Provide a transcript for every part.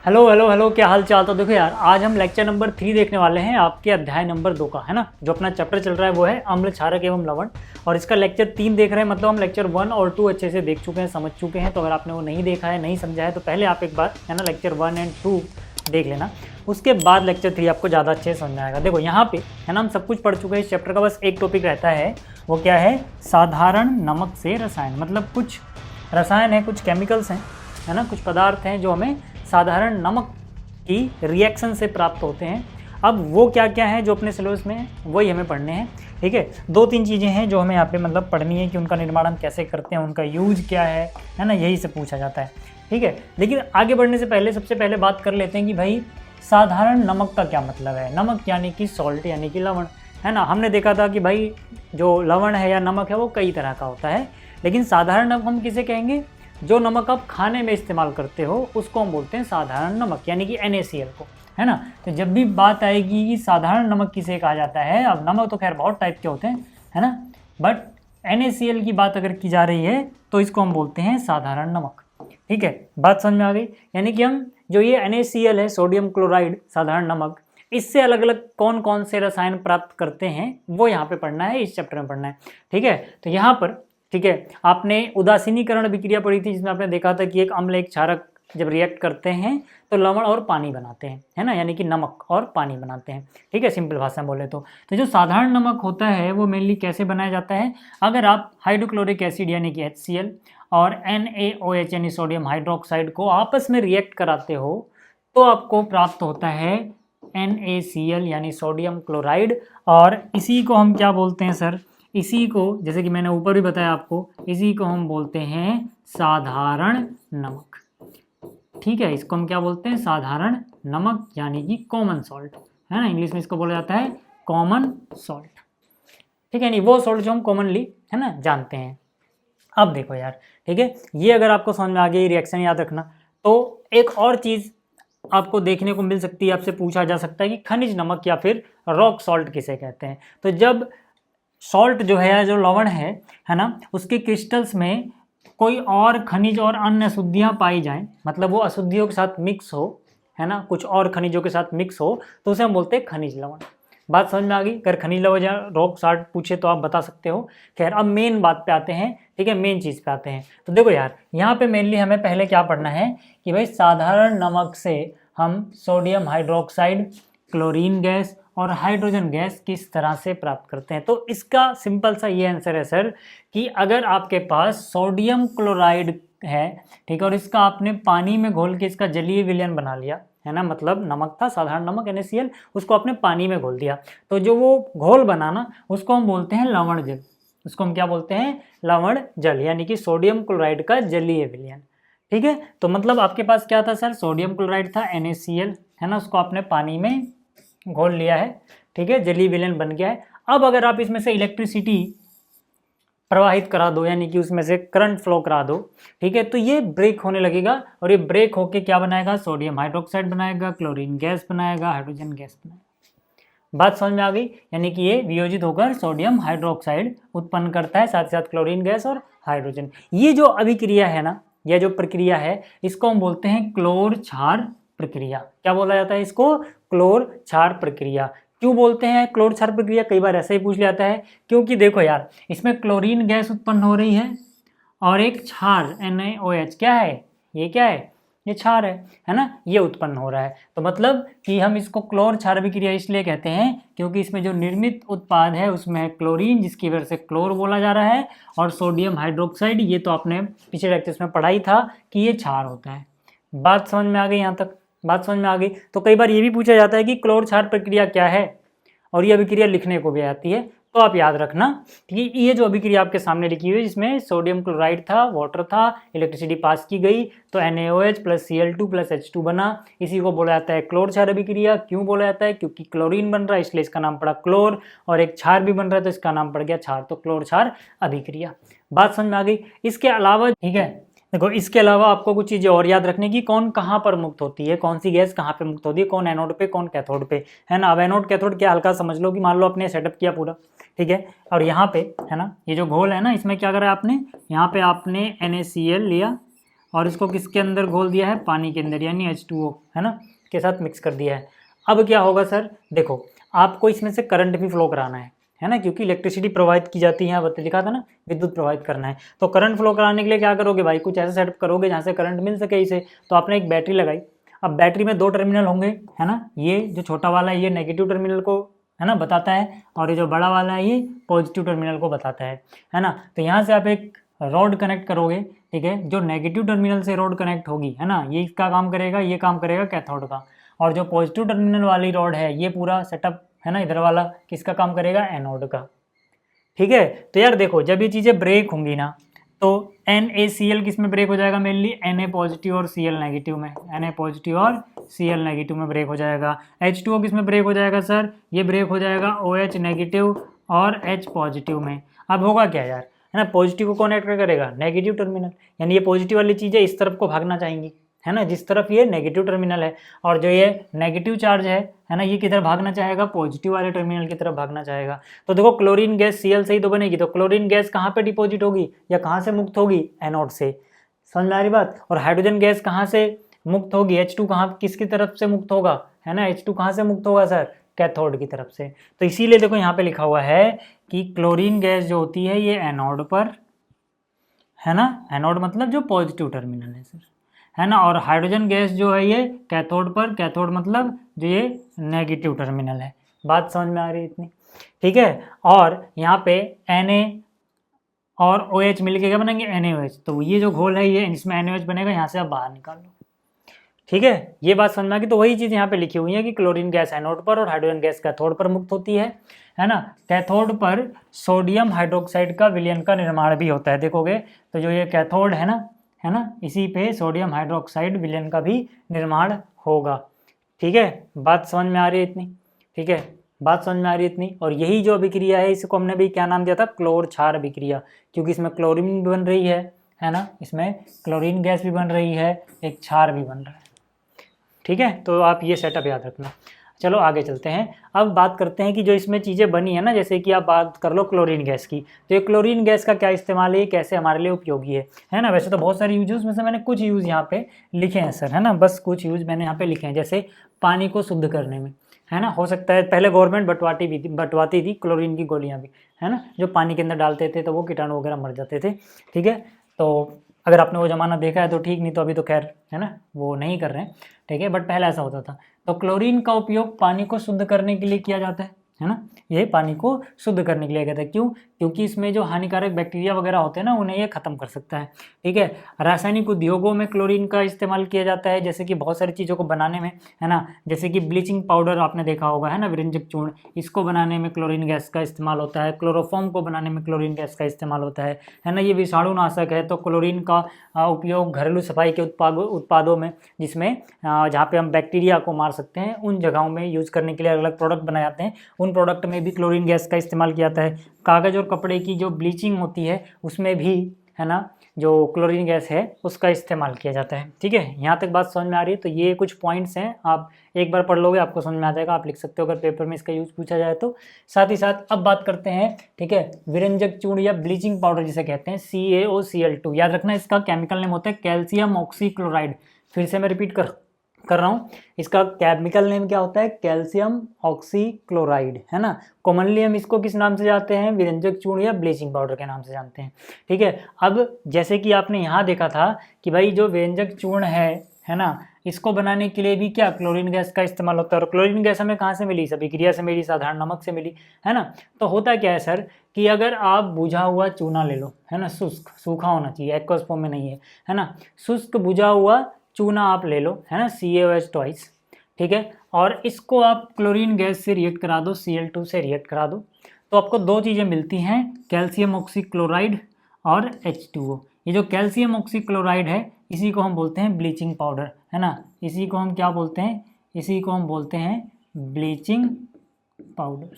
Hello hello hello, क्या हाल चाल। तो देखो यार, आज हम लेक्चर नंबर 3 देखने वाले हैं, आपके अध्याय नंबर 2 का, है ना। जो अपना चैप्टर चल रहा है वो है अम्ल क्षारक एवं लवण, और इसका लेक्चर 3 देख रहे हैं। मतलब हम लेक्चर 1 और 2 अच्छे से देख चुके हैं, समझ चुके हैं। तो अगर आपने वो नहीं देखा है, नहीं समझा है, तो पहले आप एक बार, है ना, लेक्चर 1 एंड 2 देख लेना। उसके बाद लेक्चर 3 आपको ज़्यादा अच्छे से समझ में आएगा। देखो यहाँ पे, है ना, हम सब कुछ पढ़ चुके हैं। इस चैप्टर का बस एक टॉपिक रहता है, वो क्या है, साधारण नमक से रसायन। मतलब कुछ रसायन है, कुछ केमिकल्स हैं, है ना, कुछ पदार्थ हैं जो हमें साधारण नमक की रिएक्शन से प्राप्त होते हैं। अब वो क्या क्या है जो अपने सिलेबस में है, वही हमें पढ़ने हैं। ठीक है, 2-3 चीज़ें हैं जो हमें यहाँ पे मतलब पढ़नी है कि उनका निर्माण हम कैसे करते हैं, उनका यूज क्या है ना, यही से पूछा जाता है। ठीक है, लेकिन आगे बढ़ने से पहले सबसे पहले बात कर लेते हैं कि भाई साधारण नमक का क्या मतलब है। नमक यानी कि सॉल्ट, यानी कि लवण, है ना। हमने देखा था कि भाई जो लवण है या नमक है वो कई तरह का होता है, लेकिन साधारण नमक हम किसे कहेंगे? जो नमक आप खाने में इस्तेमाल करते हो उसको हम बोलते हैं साधारण नमक, यानी कि NaCl को, है ना। तो जब भी बात आएगी कि साधारण नमक किसे कहा जाता है, अब नमक तो खैर बहुत टाइप के होते हैं, है ना, बट NaCl की बात अगर की जा रही है तो इसको हम बोलते हैं साधारण नमक। ठीक है, बात समझ में आ गई। यानी कि हम जो ये NaCl है, सोडियम क्लोराइड साधारण नमक, इससे अलग अलग कौन कौन से रसायन प्राप्त करते हैं वो यहाँ पे पढ़ना है, इस चैप्टर में पढ़ना है। ठीक है, तो यहाँ पर, ठीक है, आपने उदासीनीकरण अभिक्रिया पढ़ी थी, जिसमें आपने देखा था कि एक अम्ल एक क्षारक जब रिएक्ट करते हैं तो लवण और पानी बनाते हैं, है ना, यानी कि नमक और पानी बनाते हैं। ठीक है, सिंपल भाषा में बोले तो जो साधारण नमक होता है वो मेनली कैसे बनाया जाता है? अगर आप हाइड्रोक्लोरिक एसिड यानी कि HCl और NaOH यानी सोडियम हाइड्रोक्साइड को आपस में रिएक्ट कराते हो तो आपको प्राप्त होता है NaCl यानी सोडियम क्लोराइड। और इसी को हम क्या बोलते हैं सर? इसी को, जैसे कि मैंने ऊपर भी बताया आपको, इसी को हम बोलते हैं साधारण नमक। ठीक है, इसको हम क्या बोलते हैं? साधारण नमक, यानी कि कॉमन सॉल्ट, है ना। इंग्लिश में इसको बोला जाता है कॉमन सॉल्ट। ठीक है, नहीं वो सॉल्ट जो हम कॉमनली, है ना, जानते हैं। अब देखो यार, ठीक है, ये अगर आपको समझ में आ गई, रिएक्शन याद रखना। तो एक और चीज़ आपको देखने को मिल सकती है, आपसे पूछा जा सकता है कि खनिज नमक या फिर रॉक सॉल्ट किसे कहते हैं। तो जब सॉल्ट जो है, जो लवण है ना, उसके क्रिस्टल्स में कोई और खनिज और अन्य अशुद्धियाँ पाई जाएं, मतलब वो अशुद्धियों के साथ मिक्स हो, है ना, कुछ और खनिजों के साथ मिक्स हो, तो उसे हम बोलते हैं खनिज लवण। बात समझ में आ गई? अगर खनिज लवण या रॉक सॉल्ट पूछे तो आप बता सकते हो। खैर, अब मेन बात पे आते हैं। ठीक है, मेन चीज़ पे आते हैं। तो देखो यार, यहाँ पे मेनली हमें पहले क्या पढ़ना है कि भाई साधारण नमक से हम सोडियम हाइड्रोक्साइड, क्लोरीन गैस और हाइड्रोजन गैस किस तरह से प्राप्त करते हैं। तो इसका सिंपल सा ये आंसर है सर कि अगर आपके पास सोडियम क्लोराइड है, ठीक है, और इसका आपने पानी में घोल के इसका जलीय विलयन बना लिया, है ना, मतलब नमक था, साधारण नमक NaCl, उसको आपने पानी में घोल दिया, तो जो वो घोल बना ना, उसको हम बोलते हैं लवण जल। उसको हम क्या बोलते हैं? लवण जल, यानी कि सोडियम क्लोराइड का जलीय विलयन। ठीक है, तो मतलब आपके पास क्या था सर? सोडियम क्लोराइड था NaCl, है ना, उसको आपने पानी में घोल लिया है। ठीक है, जलीय विलयन बन गया है। अब अगर आप इसमें से इलेक्ट्रिसिटी प्रवाहित करा दो, यानी कि उसमें से करंट फ्लो करा दो, ठीक है, तो ये ब्रेक होने लगेगा, और ये ब्रेक होके क्या बनाएगा? सोडियम हाइड्रोक्साइड बनाएगा, क्लोरीन गैस बनाएगा, हाइड्रोजन गैस बनाएगा। बात समझ में आ गई? यानी कि ये वियोजित होकर सोडियम हाइड्रोक्साइड उत्पन्न करता है, साथ ही साथ क्लोरीन गैस और हाइड्रोजन। ये जो अभिक्रिया है ना, यह जो प्रक्रिया है, इसको हम बोलते हैं क्लोर क्षार प्रक्रिया। क्या बोला जाता है इसको? क्लोर क्षार प्रक्रिया। क्यों बोलते हैं क्लोर क्षार प्रक्रिया? कई बार ऐसे ही पूछ लिया जाता है, क्योंकि देखो यार, इसमें क्लोरीन गैस उत्पन्न हो रही है और एक क्षार NaOH, क्या है ये? क्या है ये? क्षार है ना, ये उत्पन्न हो रहा है। तो मतलब कि हम इसको क्लोर क्षार अभिक्रिया इसलिए कहते हैं क्योंकि इसमें जो निर्मित उत्पाद है उसमें है क्लोरीन, जिसकी वजह से क्लोर बोला जा रहा है, और सोडियम हाइड्रोक्साइड, ये तो आपने पिछले लेक्चर्स में पढ़ा ही था कि ये क्षार होता है। बात समझ में आ गई? यहाँ तक बात समझ में आ गई? तो कई बार ये भी पूछा जाता है कि क्लोर क्षार प्रक्रिया क्या है, और ये अभिक्रिया लिखने को भी आती है, तो आप याद रखना कि ये जो अभिक्रिया आपके सामने लिखी हुई है, जिसमें सोडियम क्लोराइड था, वाटर था, इलेक्ट्रिसिटी पास की गई, तो NaOH plus Cl2 plus H2 बना, इसी को बोला जाता है क्लोर क्षार अभिक्रिया। क्यों बोला जाता है? क्योंकि क्लोरीन बन रहा है इसलिए इसका नाम पड़ा क्लोर, और एक क्षार भी बन रहा है तो इसका नाम पड़ गया क्षार, तो क्लोर क्षार अभिक्रिया। बात समझ में आ गई? इसके अलावा, ठीक है, देखो इसके अलावा आपको कुछ चीज़ें और याद रखने की, कौन कहाँ पर मुक्त होती है, कौन सी गैस कहाँ पे मुक्त होती है, कौन एनोड पे कौन कैथोड पे, है ना। अब एनोड कैथोड क्या हल्का समझ लो कि मान लो आपने सेटअप किया पूरा, ठीक है, और यहाँ पे, है ना, ये जो घोल है ना, इसमें क्या करा आपने? यहाँ पे आपने NaCl लिया और इसको किसके अंदर घोल दिया है, पानी के अंदर, यानी H2O है ना, के साथ मिक्स कर दिया है। अब क्या होगा सर, देखो आपको इसमें से करंट भी फ्लो कराना है ना, क्योंकि इलेक्ट्रिसिटी प्रोवाइड की जाती है, यहाँ पर लिखा था ना, विद्युत प्रोवाइड करना है। तो करंट फ्लो कराने के लिए क्या करोगे भाई, कुछ ऐसा सेटअप करोगे जहाँ से करंट मिल सके इसे। तो आपने एक बैटरी लगाई, अब बैटरी में 2 टर्मिनल होंगे है ना, ये जो छोटा वाला है ये नेगेटिव टर्मिनल को है ना बताता है, और ये जो बड़ा वाला है ये पॉजिटिव टर्मिनल को बताता है ना। तो यहाँ से आप एक रॉड कनेक्ट करोगे, ठीक है, जो नेगेटिव टर्मिनल से रॉड कनेक्ट होगी है ना, ये इसका काम करेगा, ये काम करेगा कैथोड का। और जो पॉजिटिव टर्मिनल वाली रॉड है ये पूरा सेटअप है ना, इधर वाला किसका काम करेगा, एनोड का। ठीक है, तो यार देखो जब ये चीज़ें ब्रेक होंगी ना, तो NaCl किस में ब्रेक हो जाएगा, मेनली Na पॉजिटिव और Cl नेगेटिव में, Na पॉजिटिव और Cl नेगेटिव में ब्रेक हो जाएगा। H2O किस में ब्रेक हो जाएगा सर, ये ब्रेक हो जाएगा OH नेगेटिव और H पॉजिटिव में। अब होगा क्या यार, है ना, पॉजिटिव को कनेक्ट करेगा नेगेटिव टर्मिनल, यानी ये पॉजिटिव वाली चीज़ें इस तरफ को भागना चाहेंगी है ना, जिस तरफ ये नेगेटिव टर्मिनल है, और जो ये नेगेटिव चार्ज है ना, ये किधर भागना चाहेगा, पॉजिटिव वाले टर्मिनल की तरफ भागना चाहेगा। तो देखो क्लोरीन गैस Cl से ही तो बनेगी, तो क्लोरीन गैस कहाँ पे डिपॉजिट होगी या कहाँ से मुक्त होगी, एनोड से, समझ में आ रही बात। और हाइड्रोजन गैस कहाँ से मुक्त होगी, H2 कहाँ किसकी तरफ से मुक्त होगा, है ना, H2 कहाँ से मुक्त होगा सर, कैथोड की तरफ से। तो इसीलिए देखो यहाँ पे लिखा हुआ है कि क्लोरीन गैस जो होती है ये एनोड पर है ना, एनोड मतलब जो पॉजिटिव टर्मिनल है सर, है ना, और हाइड्रोजन गैस जो है ये कैथोड पर, कैथोड मतलब जो ये नेगेटिव टर्मिनल है। बात समझ में आ रही है इतनी, ठीक है। और यहाँ पे Na और OH मिलके क्या बनेंगे, NaOH। तो ये जो घोल है ये इसमें NaOH बनेगा, यहाँ से आप बाहर निकाल लो, ठीक है, ये बात समझ में आ गई। तो वही चीज़ यहाँ पे लिखी हुई है कि क्लोरीन गैस एनोड पर और हाइड्रोजन गैस कैथोड पर मुक्त होती है ना। कैथोड पर सोडियम हाइड्रोक्साइड का विलयन का निर्माण भी होता है, देखोगे तो जो ये कैथोड है ना, इसी पे सोडियम हाइड्रोक्साइड विलयन का भी निर्माण होगा, ठीक है। बात समझ में आ रही है इतनी, ठीक है, बात समझ में आ रही है इतनी। और यही जो अभिक्रिया है इसको हमने भी क्या नाम दिया था, क्लोर क्षार अभिक्रिया, क्योंकि इसमें क्लोरीन भी बन रही है ना, इसमें क्लोरीन गैस भी बन रही है, एक क्षार भी बन रहा है, ठीक है। तो आप ये सेटअप याद रखना। चलो आगे चलते हैं, अब बात करते हैं कि जो इसमें चीज़ें बनी है ना, जैसे कि आप बात कर लो क्लोरीन गैस की, तो ये क्लोरीन गैस का क्या इस्तेमाल है, कैसे हमारे लिए उपयोगी है ना। वैसे तो बहुत सारे यूज, में से मैंने कुछ यूज़ यहाँ पे लिखे हैं सर, है ना, बस कुछ यूज़ मैंने यहाँ पे लिखे हैं। जैसे पानी को शुद्ध करने में, है ना, हो सकता है पहले गवर्नमेंट बंटवाती थी क्लोरीन की गोलियाँ भी, है ना, जो पानी के अंदर डालते थे तो वो कीटाणु वगैरह मर जाते थे, ठीक है। तो अगर आपने वो ज़माना देखा है तो ठीक, नहीं तो अभी तो खैर है ना वो नहीं कर रहे हैं, ठीक है, बट पहले ऐसा होता था। तो क्लोरीन का उपयोग पानी को शुद्ध करने के लिए किया जाता है ना, ये पानी को शुद्ध करने के लिए कहते हैं। क्यों, क्योंकि इसमें जो हानिकारक बैक्टीरिया वगैरह होते हैं ना, उन्हें ये ख़त्म कर सकता है, ठीक है। रासायनिक उद्योगों में क्लोरीन का इस्तेमाल किया जाता है, जैसे कि बहुत सारी चीज़ों को बनाने में, है ना, जैसे कि ब्लीचिंग पाउडर आपने देखा होगा, है ना, विरंजक चूर्ण, इसको बनाने में क्लोरीन गैस का इस्तेमाल होता है। क्लोरोफॉर्म को बनाने में क्लोरीन गैस का इस्तेमाल होता है ना, ये विषाणुनाशक है। तो क्लोरीन का उपयोग घरेलू सफाई के उत्पादों में, जिसमें जहाँ पे हम बैक्टीरिया को मार सकते हैं, उन जगहों में यूज़ करने के लिए अलग अलग प्रोडक्ट बनाए जाते हैं, उन प्रोडक्ट में भी क्लोरीन गैस का इस्तेमाल किया जाता है। कागज़ और कपड़े की जो ब्लीचिंग होती है उसमें भी, है ना, जो क्लोरीन गैस है उसका इस्तेमाल किया जाता है, ठीक है। यहाँ तक बात समझ में आ रही है। तो ये कुछ पॉइंट्स हैं, आप एक बार पढ़ लोगे आपको समझ में आ जाएगा, आप लिख सकते हो अगर पेपर में इसका यूज़ पूछा जाए तो। साथ ही साथ अब बात करते हैं, ठीक है, विरंजक चूर्ण या ब्लीचिंग पाउडर जिसे कहते हैं, CaOCl2, याद रखना इसका केमिकल नेम होता है कैल्शियम ऑक्सीक्लोराइड। फिर से मैं रिपीट कर रहा हूँ, इसका केमिकल नेम क्या होता है, कैल्शियम ऑक्सीक्लोराइड, है ना। कॉमनली हम इसको किस नाम से जानते हैं, विरंजक चूर्ण या ब्लीचिंग पाउडर के नाम से जानते हैं, ठीक है। अब जैसे कि आपने यहाँ देखा था कि भाई जो विरंजक चूर्ण है ना, इसको बनाने के लिए भी क्या क्लोरीन गैस का इस्तेमाल होता है। और क्लोरीन गैस हमें कहाँ से मिली, इस अभिक्रिया से मिली, साधारण नमक से मिली, है ना। तो होता क्या है सर कि अगर आप बुझा हुआ चूना ले लो, है ना, शुष्क, सूखा होना चाहिए, एक्वस फॉर्म में नहीं है ना, शुष्क बुझा हुआ चूना आप ले लो, है ना, CaOH ट्वाइस, ठीक है, और इसको आप क्लोरीन गैस से रिएक्ट करा दो, Cl2 से रिएक्ट करा दो, तो आपको दो चीज़ें मिलती हैं, कैल्शियम ऑक्सीक्लोराइड और H2O। ये जो कैल्शियम ऑक्सीक्लोराइड है इसी को हम बोलते हैं ब्लीचिंग पाउडर, है ना, इसी को हम क्या बोलते हैं, इसी को हम बोलते हैं ब्लीचिंग पाउडर,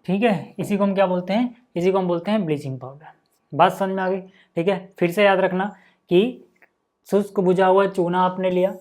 ठीक है, इसी को हम क्या बोलते हैं, इसी को हम बोलते हैं ब्लीचिंग पाउडर। बात समझ में आ गई, ठीक है। फिर से याद रखना कि शुष्क बुझा हुआ चूना आपने लिया,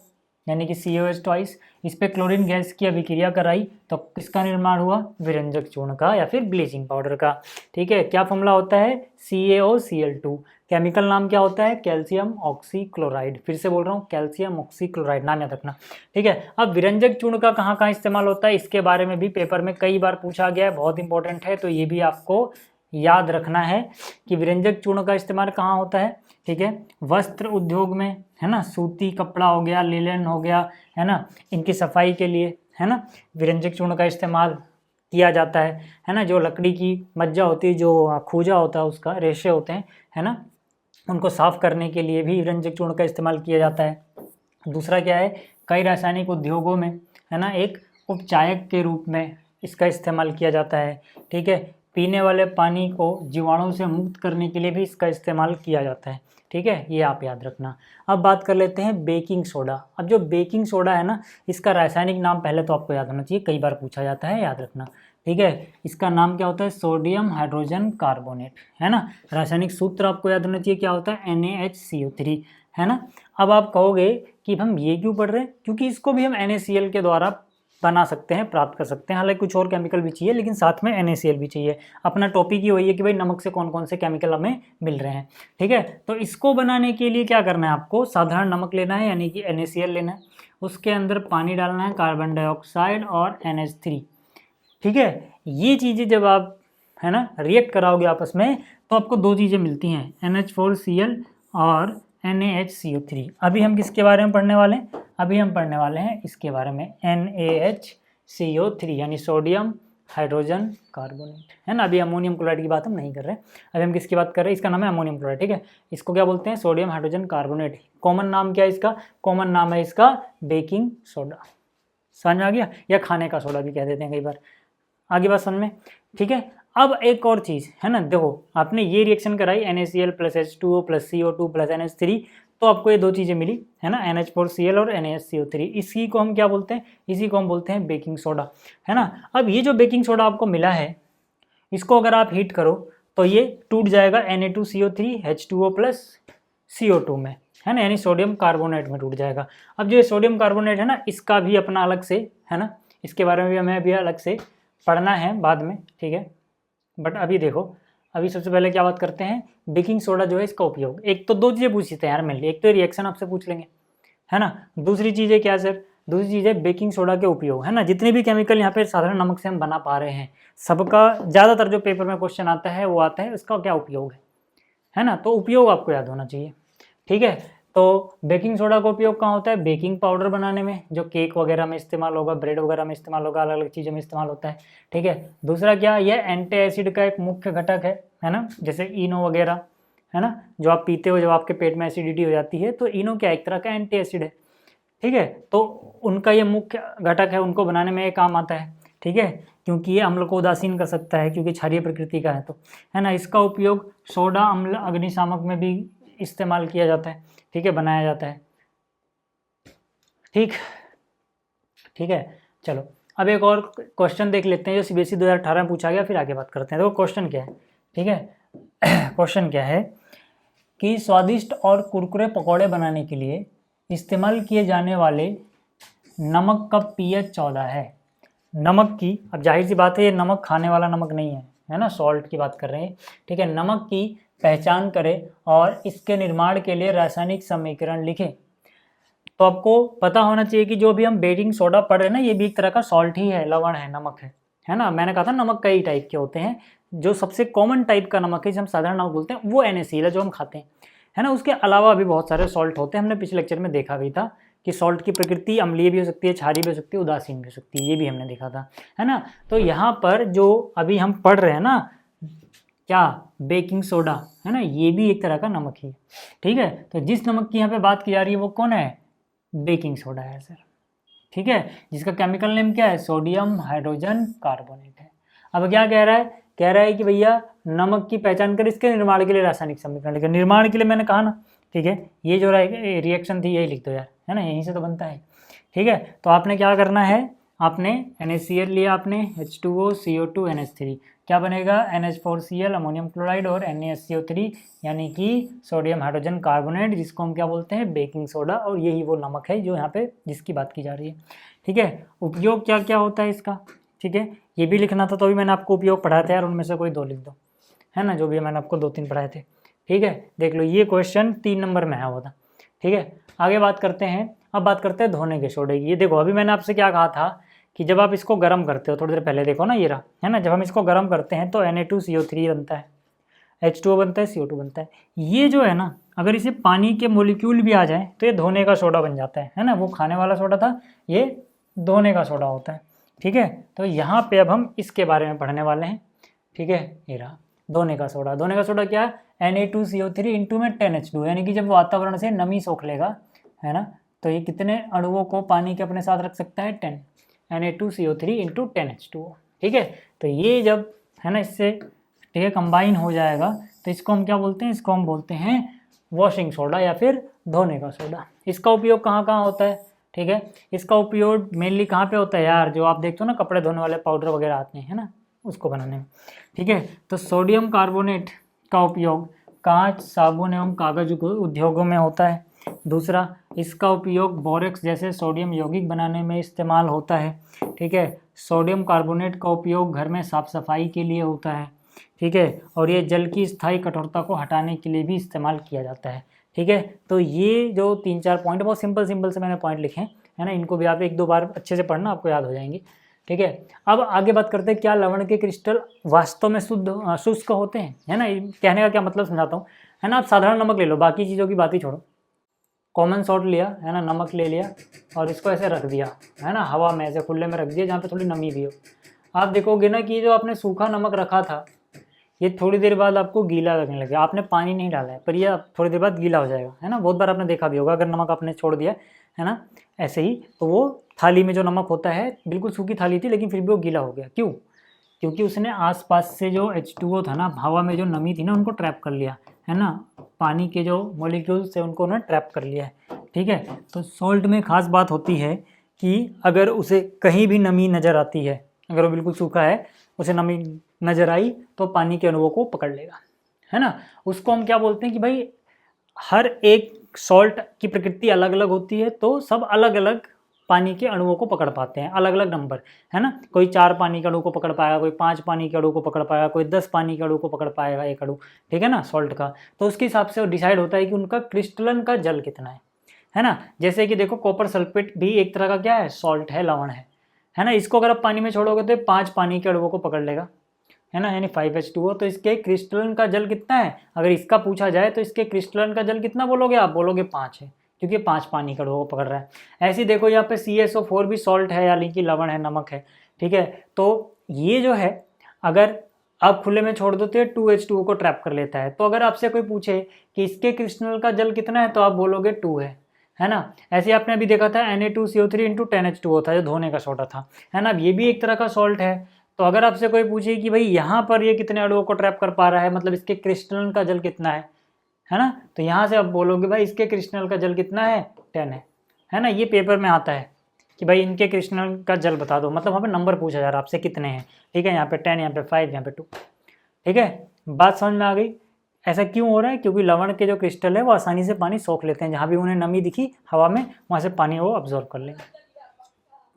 यानी कि COH ट्वाइस, इस पे क्लोरीन गैस की अभिक्रिया कराई तो किसका निर्माण हुआ, विरंजक चूर्ण का या फिर ब्लीचिंग पाउडर का। ठीक है, क्या फॉर्मूला होता है, CaOCl2। केमिकल नाम क्या होता है, कैल्शियम ऑक्सीक्लोराइड। फिर से बोल रहा हूँ, कैल्शियम ऑक्सीक्लोराइड नाम याद रखना। ठीक है, अब विरंजक चूर्ण का कहाँ कहाँ इस्तेमाल होता है, इसके बारे में भी पेपर में कई बार पूछा गया है, बहुत इंपॉर्टेंट है, तो ये भी आपको याद रखना है कि विरंजक चूर्ण का इस्तेमाल कहाँ होता है। ठीक है, वस्त्र उद्योग में, है ना, सूती कपड़ा हो गया, लिनन हो गया, है ना, इनकी सफाई के लिए, है ना, विरंजक चूर्ण का इस्तेमाल किया जाता है ना। जो लकड़ी की मज्जा होती है, जो खूजा होता है, उसका रेशे होते हैं, है ना, उनको साफ करने के लिए भी विरंजक चूर्ण का इस्तेमाल किया जाता है। दूसरा क्या है, कई रासायनिक उद्योगों में, है ना, एक उपचायक के रूप में इसका इस्तेमाल किया जाता है। ठीक है, पीने वाले पानी को जीवाणु से मुक्त करने के लिए भी इसका इस्तेमाल किया जाता है। ठीक है, ये आप याद रखना। अब बात कर लेते हैं बेकिंग सोडा। अब जो बेकिंग सोडा है ना, इसका रासायनिक नाम पहले तो आपको याद होना चाहिए, कई बार पूछा जाता है, याद रखना। ठीक है, इसका नाम क्या होता है, सोडियम हाइड्रोजन कार्बोनेट, है ना। रासायनिक सूत्र आपको याद होना चाहिए, क्या होता है, NaHCO3, है ना। अब आप कहोगे कि हम ये क्यों पढ़ रहे हैं, क्योंकि इसको भी हम NaCl के द्वारा बना सकते हैं, प्राप्त कर सकते हैं। हालांकि कुछ और केमिकल भी चाहिए, लेकिन साथ में NaCl भी चाहिए। अपना टॉपिक ही वही है कि भाई नमक से कौन कौन से केमिकल हमें मिल रहे हैं। ठीक है, तो इसको बनाने के लिए क्या करना है, आपको साधारण नमक लेना है, यानी कि NaCl लेना है, उसके अंदर पानी डालना है, कार्बन डाइऑक्साइड और NH3। ठीक है, ये चीज़ें जब आप, है ना, रिएक्ट कराओगे आपस में, तो आपको दो चीज़ें मिलती हैं, NH4Cl और NaHCO3। अभी हम किसके बारे में पढ़ने वाले हैं, अभी हम पढ़ने वाले हैं इसके बारे में, NaHCO3 यानी सोडियम हाइड्रोजन कार्बोनेट, है ना। अभी अमोनियम क्लोराइड की बात हम नहीं कर रहे हैं, अभी हम किसकी बात कर रहे हैं, इसका नाम है अमोनियम क्लोराइड। ठीक है, इसको क्या बोलते हैं, सोडियम हाइड्रोजन कार्बोनेट। कॉमन नाम क्या है इसका, कॉमन नाम है इसका बेकिंग सोडा। समझ में आ गया, या खाने का सोडा भी कह देते हैं कई बार। आगे बात समझ में। ठीक है, अब एक और चीज़ है ना, देखो आपने ये रिएक्शन कराई NaCl + H2O + CO2 + NH3, तो आपको ये दो चीज़ें मिली, है ना, NH4Cl और NaHCO3। इसी को हम क्या बोलते हैं, इसी को हम बोलते हैं बेकिंग सोडा, है ना। अब ये जो बेकिंग सोडा आपको मिला है, इसको अगर आप हीट करो तो ये टूट जाएगा Na2CO3 H2O + CO2 में, है ना, यानी सोडियम कार्बोनेट में टूट जाएगा। अब जो ये सोडियम कार्बोनेट है ना, इसका भी अपना अलग से, है ना, इसके बारे में भी हमें अभी अलग से पढ़ना है बाद में। ठीक है, बट अभी देखो, अभी सबसे पहले क्या बात करते हैं, बेकिंग सोडा जो है इसका उपयोग। एक तो दो चीज़ें पूछी थे यार मेनली, एक तो रिएक्शन आपसे पूछ लेंगे, है ना, दूसरी चीज़ है क्या सर, दूसरी चीज़ है बेकिंग सोडा के उपयोग, है ना। जितने भी केमिकल यहाँ पे साधारण नमक से हम बना पा रहे हैं, सबका ज़्यादातर जो पेपर में क्वेश्चन आता है वो आता है उसका क्या उपयोग है ना, तो उपयोग आपको याद होना चाहिए। ठीक है, तो बेकिंग सोडा का उपयोग कहाँ होता है, बेकिंग पाउडर बनाने में, जो केक वगैरह में इस्तेमाल होगा, ब्रेड वगैरह में इस्तेमाल होगा, अलग अलग चीज़ों में इस्तेमाल होता है। ठीक है, दूसरा क्या, यह एंटी एसिड का एक मुख्य घटक है ना, जैसे इनो वगैरह, है ना, जो आप पीते हो जब आपके पेट में एसिडिटी हो जाती है, तो इनो क्या एक तरह का एंटी एसिड है। ठीक है, तो उनका ये मुख्य घटक है, उनको बनाने में ये काम आता है। ठीक है, क्योंकि ये अम्ल को उदासीन कर सकता है, क्योंकि क्षारीय प्रकृति का है, तो है ना, इसका उपयोग सोडा अम्ल अग्निशामक में भी इस्तेमाल किया जाता है। ठीक है, बनाया जाता है। ठीक ठीक है, चलो अब एक और क्वेश्चन देख लेते हैं जो CBSE 2018 में पूछा गया, फिर आगे बात करते हैं। देखो क्वेश्चन क्या है, ठीक है क्वेश्चन क्या है कि स्वादिष्ट और कुरकुरे पकौड़े बनाने के लिए इस्तेमाल किए जाने वाले नमक का pH 14 है। नमक की, अब जाहिर सी बात है ये नमक खाने वाला नमक नहीं है ना, सॉल्ट की बात कर रहे हैं। ठीक है, नमक की पहचान करें और इसके निर्माण के लिए रासायनिक समीकरण लिखें। तो आपको पता होना चाहिए कि जो भी हम बेकिंग सोडा पढ़ रहे हैं ना, ये भी एक तरह का सॉल्ट ही है, लवण है, नमक है ना। मैंने कहा था नमक कई टाइप के होते हैं, जो सबसे कॉमन टाइप का नमक है जिसे हम साधारण नमक बोलते हैं वो NaCl है जो हम खाते हैं, है ना। उसके अलावा भी बहुत सारे सॉल्ट होते हैं, हमने पिछले लेक्चर में देखा भी था कि सॉल्ट की प्रकृति अम्लीय भी हो सकती है, क्षारीय भी हो सकती है, उदासीन भी हो सकती है, ये भी हमने देखा था, है ना। तो यहाँ पर जो अभी हम पढ़ रहे हैं ना, क्या, बेकिंग सोडा, है ना, ये भी एक तरह का नमक ही है। ठीक है, तो जिस नमक की यहाँ पे बात की जा रही है वो कौन है, बेकिंग सोडा है सर। ठीक है, जिसका केमिकल नेम क्या है, सोडियम हाइड्रोजन कार्बोनेट है। अब क्या कह रहा है कि भैया नमक की पहचान कर इसके निर्माण के लिए रासायनिक समीकरण लिखें। निर्माण के लिए मैंने कहा ना, ठीक है, ये जो रिएक्शन थी यही लिख दो यार, है ना, यहीं से तो बनता है। ठीक है, तो आपने क्या करना है, आपने NaCl लिया, आपने H2O CO2 NH3, क्या बनेगा NH4Cl अमोनियम क्लोराइड और NaSCO3 यानी कि सोडियम हाइड्रोजन कार्बोनेट, जिसको हम क्या बोलते हैं बेकिंग सोडा, और यही वो नमक है जो यहाँ पे जिसकी बात की जा रही है। ठीक है, उपयोग क्या क्या होता है इसका, ठीक है, ये भी लिखना था तो भी मैंने आपको उपयोग पढ़ाया था यार, उनमें से कोई 2 लिख दो, है ना, जो भी मैंने आपको 2-3 पढ़ाए थे। ठीक है, देख लो ये क्वेश्चन 3 नंबर में है वो था। ठीक है, आगे बात करते हैं, अब बात करते हैं धोने के सोडे की। ये देखो अभी मैंने आपसे क्या कहा था कि जब आप इसको गर्म करते हो, थोड़ी देर पहले देखो ना ये रहा, है ना, जब हम इसको गर्म करते हैं तो Na2CO3 बनता है, H2O बनता है, CO2 बनता है। ये जो है ना, अगर इसे पानी के मोलिक्यूल भी आ जाए तो ये धोने का सोडा बन जाता है ना, वो खाने वाला सोडा था, ये धोने का सोडा होता है। ठीक है, तो यहाँ पे अब हम इसके बारे में पढ़ने वाले हैं। ठीक है, ये रहा धोने का सोडा। धोने का सोडा क्या है, Na2CO3 इंटू में 10H2, यानी कि जब वातावरण से नमी सोख लेगा, है ना, तो ये कितने अणुओं को पानी के अपने साथ रख सकता है 10, Na2CO3 इंटू 10H2O। ठीक है, तो ये जब है ना इससे ठीक है कंबाइन हो जाएगा तो इसको हम क्या बोलते हैं, इसको हम बोलते हैं वॉशिंग सोडा या फिर धोने का सोडा। इसका उपयोग कहाँ कहाँ होता है, ठीक है, इसका उपयोग मेनली कहाँ पे होता है यार, जो आप देखते हो ना कपड़े धोने वाले पाउडर वगैरह आते हैं, है ना, उसको बनाने में। ठीक है, तो सोडियम कार्बोनेट का उपयोग कांच, साबुन एवं कागज उद्योगों में होता है। दूसरा, इसका उपयोग बोरेक्स जैसे सोडियम यौगिक बनाने में इस्तेमाल होता है। ठीक है, सोडियम कार्बोनेट का उपयोग घर में साफ सफाई के लिए होता है। ठीक है, और ये जल की स्थायी कठोरता को हटाने के लिए भी इस्तेमाल किया जाता है। ठीक है, तो ये जो 3-4 पॉइंट बहुत सिंपल से मैंने पॉइंट लिखे हैं, है ना, इनको भी आप 1-2 बार अच्छे से पढ़ना, आपको याद हो जाएंगे। ठीक है, अब आगे बात करते हैं, क्या लवण के क्रिस्टल वास्तव में शुष्क होते हैं, है ना, कहने का क्या मतलब समझाता हूँ, है ना। आप साधारण नमक ले लो, बाकी चीज़ों की बात ही छोड़ो, कॉमन सॉल्ट लिया, है ना, नमक ले लिया और इसको ऐसे रख दिया, है ना, हवा में ऐसे खुले में रख दिया जहाँ पे थोड़ी नमी भी हो। आप देखोगे ना कि जो आपने सूखा नमक रखा था ये थोड़ी देर बाद आपको गीला लगने लगेगा, आपने पानी नहीं डाला है पर ये थोड़ी देर बाद गीला हो जाएगा, है ना। बहुत बार आपने देखा भी होगा, अगर नमक आपने छोड़ दिया है ना ऐसे ही, तो वो थाली में जो नमक होता है, बिल्कुल सूखी थाली थी लेकिन फिर भी वो गीला हो गया, क्यों, क्योंकि उसने आसपास से जो H2O था ना, हवा में जो नमी थी ना, उनको ट्रैप कर लिया, है ना, पानी के जो मॉलिक्यूल्स थे उनको उन्होंने ट्रैप कर लिया है। ठीक है, तो सॉल्ट में खास बात होती है कि अगर उसे कहीं भी नमी नज़र आती है, अगर वो बिल्कुल सूखा है, उसे नमी नज़र आई तो पानी के अणुओं को पकड़ लेगा, है ना। उसको हम क्या बोलते हैं कि भाई हर एक सॉल्ट की प्रकृति अलग अलग होती है, तो सब अलग अलग पानी के अणुओं को पकड़ पाते हैं, अलग अलग नंबर, है ना। कोई 4 पानी के अणु को पकड़ पाएगा, कोई 5 पानी के अणु को पकड़ पाएगा, कोई 10 पानी के अणु को पकड़ पाएगा एक अणु, ठीक है ना, सॉल्ट का। तो उसके हिसाब से डिसाइड होता है कि उनका क्रिस्टलन का जल कितना है ना। जैसे कि देखो कॉपर सल्फेट भी एक तरह का क्या है, सॉल्ट है, लवण है ना। इसको अगर आप पानी में छोड़ोगे तो 5 पानी के अणुओं को पकड़ लेगा, है ना, यानी 5H2O। तो इसके क्रिस्टलन का जल कितना है, अगर इसका पूछा जाए तो इसके क्रिस्टलन का जल कितना बोलोगे आप, बोलोगे 5 है, क्योंकि 5 पानी के अणुओं को पकड़ रहा है। ऐसे ही देखो यहाँ पे CSO4 भी सॉल्ट है, यानी कि लवण है, नमक है। ठीक है, तो ये जो है अगर आप खुले में छोड़ दो तो 2H2O को ट्रैप कर लेता है। तो अगर आपसे कोई पूछे कि इसके क्रिस्टल का जल कितना है तो आप बोलोगे 2 है ना। ऐसे आपने अभी देखा था Na2CO3 इंटू 10H2O था, जो धोने का सोडा था, है ना। ये भी एक तरह का सॉल्ट है। तो अगर आपसे कोई पूछे कि भाई यहाँ पर ये कितने अणुओं को ट्रैप कर पा रहा है, मतलब इसके क्रिस्टल का जल कितना है ना, तो यहाँ से आप बोलोगे भाई इसके क्रिस्टल का जल कितना है, 10 है ना। ये पेपर में आता है कि भाई इनके क्रिस्टल का जल बता दो, मतलब वहाँ पे नंबर पूछा जा रहा है आपसे कितने हैं। ठीक है, यहाँ पे 10, यहाँ पे 5, यहाँ पे 2। ठीक है, बात समझ में आ गई। ऐसा क्यों हो रहा है, क्योंकि लवण के जो क्रिस्टल है वो आसानी से पानी सोख लेते हैं, जहाँ भी उन्हें नमी दिखी हवा में वहाँ से पानी वो अब्जॉर्व कर लेंगे।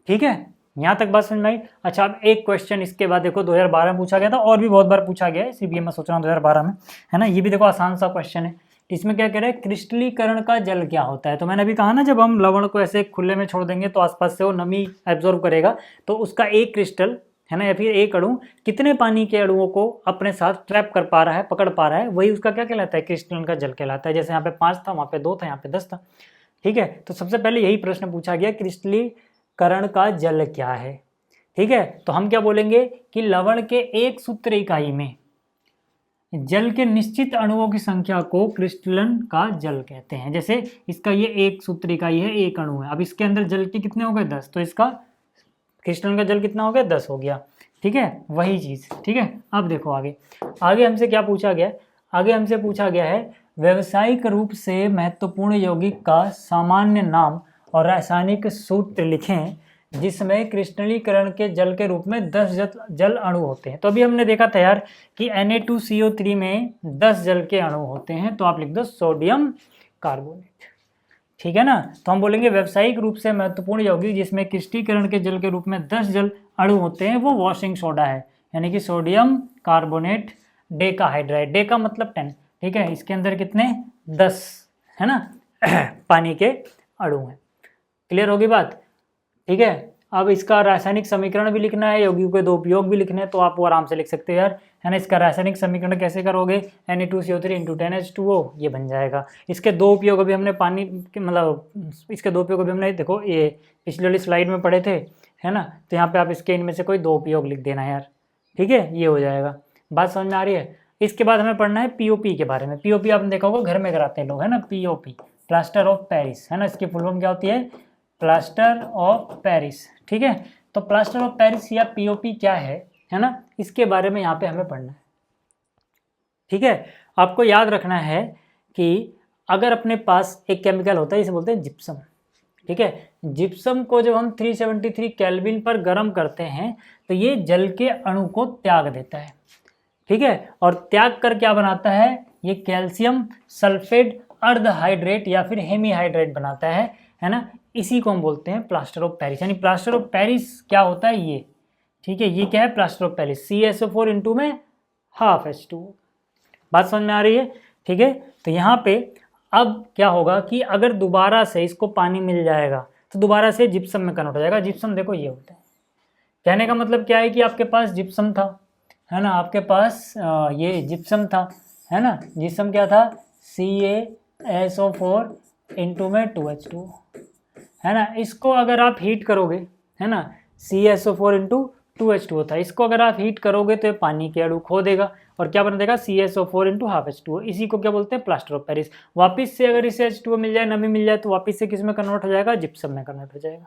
ठीक है, यहाँ तक बात समझ में आई। अच्छा, अब एक क्वेश्चन इसके बाद देखो 2012 में पूछा गया था, और भी बहुत बार पूछा गया है, इसीलिए मैं सोच रहा हूँ 2012 में, है ना। ये भी देखो आसान सा क्वेश्चन है। इसमें क्या कह रहा है, क्रिस्टलीकरण का जल क्या होता है। तो मैंने अभी कहा ना, जब हम लवण को ऐसे खुले में छोड़ देंगे तो आसपास से वो नमी एब्जॉर्व करेगा, तो उसका एक क्रिस्टल, है ना, या फिर एक अणु कितने पानी के अणुओं को अपने साथ ट्रैप कर पा रहा है, पकड़ पा रहा है, वही उसका क्या कहलाता है, क्रिस्टलन का जल कहलाता है। जैसे यहाँ पे 5 था, वहाँ पे 2 था, यहाँ पे 10 था। ठीक है, तो सबसे पहले यही प्रश्न पूछा गया, क्रिस्टलीकरण का जल क्या है। ठीक है, तो हम क्या बोलेंगे कि लवण के एक सूत्र इकाई में जल के निश्चित अणुओं की संख्या को क्रिस्टलन का जल कहते हैं। जैसे इसका ये एक सूत्र इकाई है, एक अणु है, अब इसके अंदर जल के कितने हो गए, 10, तो इसका क्रिस्टलन का जल कितना हो गया, 10 हो गया। ठीक है, वही चीज़। ठीक है, अब देखो आगे हमसे क्या पूछा गया, आगे हमसे पूछा गया है व्यावसायिक रूप से महत्वपूर्ण यौगिक का सामान्य नाम और रासायनिक सूत्र लिखें जिसमें क्रिस्टलीकरण के जल के रूप में 10 जल अणु होते हैं। तो अभी हमने देखा था यार कि Na2CO3 में 10 जल के अणु होते हैं, तो आप लिख दो सोडियम कार्बोनेट, ठीक है ना। तो हम बोलेंगे व्यावसायिक रूप से महत्वपूर्ण यौगिक जिसमें क्रिस्टलीकरण के जल के रूप में 10 जल अणु होते हैं वो वॉशिंग सोडा है, यानी कि सोडियम कार्बोनेट डेकाहाइड्राइड। डेका मतलब 10, ठीक है। इसके अंदर कितने 10 है ना पानी के अणु हैं। क्लियर होगी बात, ठीक है। अब इसका रासायनिक समीकरण भी लिखना है, यौगिकों के दो उपयोग भी लिखने हैं, तो आप वो आराम से लिख सकते हो यार, है ना। इसका रासायनिक समीकरण कैसे करोगे, Na2CO3 × 10H2O ये बन जाएगा। इसके दो उपयोग अभी हमने पानी के मतलब इसके दो उपयोग अभी हमने देखो ये पिछली वाली स्लाइड में पढ़े थे, है ना। तो यहाँ पे आप इसके इनमें से कोई दो उपयोग लिख देना यार, ठीक है, ये हो जाएगा। बात समझ में आ रही है। इसके बाद हमें पढ़ना है पीओपी के बारे में। पीओपी आपने देखा होगा घर में कराते हैं लोग, है ना। पीओपी प्लास्टर ऑफ पेरिस, है ना। इसकी फुल फॉर्म क्या होती है, प्लास्टर ऑफ पेरिस, ठीक है। तो प्लास्टर ऑफ पेरिस या पीओपी क्या है ना, इसके बारे में यहाँ पे हमें पढ़ना है, ठीक है। आपको याद रखना है कि अगर अपने पास एक केमिकल होता है इसे बोलते हैं जिप्सम, ठीक है। जिप्सम को जब हम 373 केल्विन पर गर्म करते हैं तो ये जल के अणु को त्याग देता है, ठीक है। और त्याग कर क्या बनाता है, ये कैल्शियम सल्फेट अर्धहाइड्रेट या फिर हेमीहाइड्रेट बनाता है ना। इसी को हम बोलते हैं प्लास्टर ऑफ पेरिस। यानी प्लास्टर ऑफ पेरिस क्या होता है ये, ठीक है। ये क्या है plaster of Paris, CaSO4 into में हाफ H2O। बात समझ में आ रही है, ठीक है। तो यहाँ पे अब क्या होगा कि अगर दोबारा से इसको पानी मिल जाएगा तो दोबारा से जिप्सम में कन्वर्ट हो जाएगा। जिप्सम देखो ये होता है, कहने का मतलब क्या है कि आपके पास जिप्सम था, है ना। आपके पास ये जिप्सम था, है ना। जिप्सम क्या था, CaSO4 इंटू में 2H2O, है ना। इसको अगर आप हीट करोगे, है ना, CaSO4 इंटू 2H2O था, इसको अगर आप हीट करोगे तो ये पानी के अणु खो देगा और क्या बन देगा, CaSO4 इंटू हाफ H2O। इसी को क्या बोलते हैं प्लास्टर ऑफ पेरिस। वापिस से अगर इसे H2O मिल जाए, नमी मिल जाए, तो वापिस से किस में कन्वर्ट हो जाएगा, जिप्सम में कन्वर्ट हो जाएगा,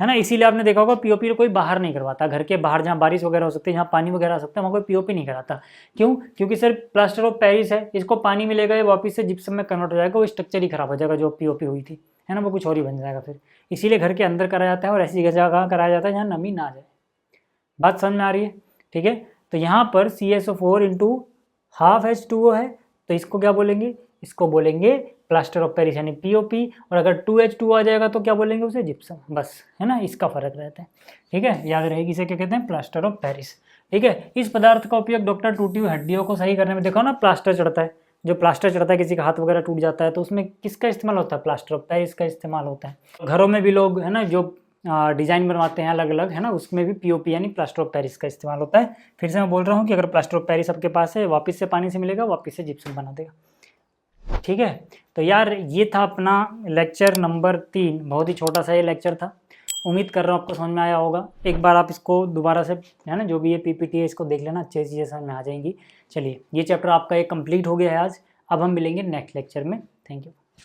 है ना। इसीलिए आपने देखा होगा पीओपी कोई बाहर नहीं करवाता, घर के बाहर जहाँ बारिश वगैरह हो सकती है, जहाँ पानी वगैरह आ सकता है, वहाँ कोई पीओपी नहीं कराता। क्यों, क्योंकि सर प्लास्टर ऑफ पेरिस है, इसको पानी मिलेगा, ये वापस से जिप्सम में कन्वर्ट हो जाएगा, वो स्ट्रक्चर ही खराब हो जाएगा जो पीओपी हुई थी, है ना, वो कुछ और ही बन जाएगा फिर। इसीलिए घर के अंदर कराया जाता है और ऐसी जगह कराया जाता है जहाँ नमी ना जाए। बात समझ में आ रही है, ठीक है। तो यहाँ पर CaSO4 इंटू हाफ H2O है, तो इसको क्या बोलेंगे, इसको बोलेंगे प्लास्टर ऑफ पेरिस यानी पीओपी। और अगर 2H2O आ जाएगा तो क्या बोलेंगे उसे, जिप्सम, बस, है ना। इसका फर्क रहता है, ठीक है। याद रहेगी, इसे क्या कहते हैं, प्लास्टर ऑफ पेरिस, ठीक है। इस पदार्थ का उपयोग डॉक्टर टूटी हुई हड्डियों को सही करने में, देखो ना प्लास्टर चढ़ता है, जो प्लास्टर चढ़ता है, किसी का हाथ वगैरह टूट जाता है तो उसमें किसका इस्तेमाल होता है, प्लास्टर ऑफ पेरिस का इस्तेमाल होता है। घरों में भी लोग, है ना, जो डिज़ाइन बनवाते हैं अलग अलग, है ना, उसमें भी पीओपी यानी प्लास्टर ऑफ पेरिस का इस्तेमाल होता है। फिर से मैं बोल रहा हूँ कि अगर प्लास्टर ऑफ पेरिस आपके पास है, वापस से पानी से मिलेगा, वापस से जिप्सम बना देगा, ठीक है। तो यार ये था अपना लेक्चर नंबर 3, बहुत ही छोटा सा ये लेक्चर था। उम्मीद कर रहा हूँ आपको समझ में आया होगा। एक बार आप इसको दोबारा से, है ना, जो भी ये पीपीटी है इसको देख लेना, अच्छी चीज़ें समझ में आ जाएंगी। चलिए, ये चैप्टर आपका ये कंप्लीट हो गया है आज। अब हम मिलेंगे नेक्स्ट लेक्चर में। Thank you.